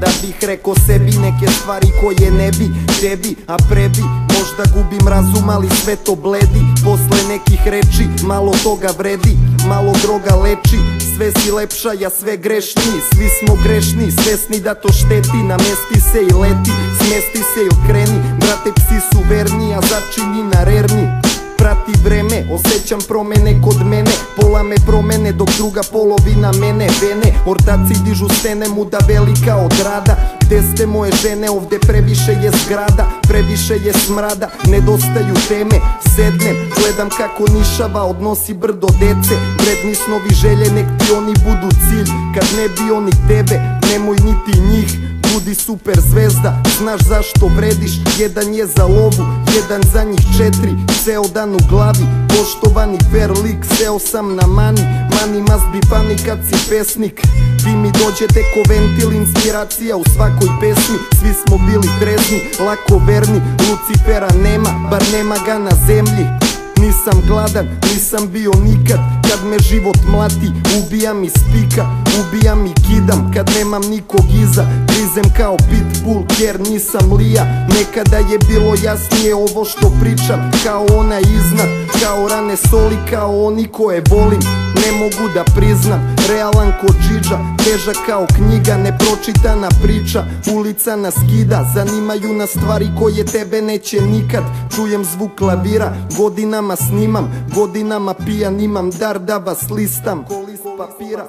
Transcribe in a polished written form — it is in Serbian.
da bih rekao sebi neke stvari koje ne bi tebi, a prebi. Možda gubim razum, ali sve to bledi. Posle nekih reči malo toga vredi, malo droga leči. Sve si lepša, ja sve grešniji. Svi smo grešni, svesni da to šteti. Namesti se i leti, smesti se i okreni. Brate, psi su verni, a začinji na rerni. Prati vreme, osjećam promene kod mene. Pola me promene, dok druga polovina mene vene. Ortaci dižu stene, muda velika od rada. Gde ste moje žene, ovde previše je zgrada, previše je smrada, nedostaju teme. Sednem, gledam kako nišava, odnosi brdo dece. Vredni snovi želje, nek ti oni budu cilj. Kad ne bi oni tebe, nemoj niti njih. Budi super zvezda, znaš zašto vrediš. Jedan je za lovu, jedan za njih 4. Ceo dan u glavi, poštovani fair lik. Seo sam na mani, money must be funny kad si pesnik. Vi mi dođete ko ventil, inspiracija u svakoj pesmi. Svi smo bili trezni, lako verni. Lucifera nema, bar nema ga na zemlji. Nisam gladan, nisam bio nikad. Kad me život mlati, ubijam i spika, ubijam i kidam. Kad nemam nikog iza, grizem kao pitbull, jer nisam lija. Nekada je bilo jasnije ovo što pričam, kao ona iznad, kao rane soli, kao oni koje volim. Ne mogu da priznam, realan ko džidža, težak kao knjiga, nepročitana priča. Ulica nas skida, zanimaju nas stvari koje tebe neće nikad. Čujem zvuk klavira, godinama snimam, godinama pijan, imam dar da vas listam ko list papira.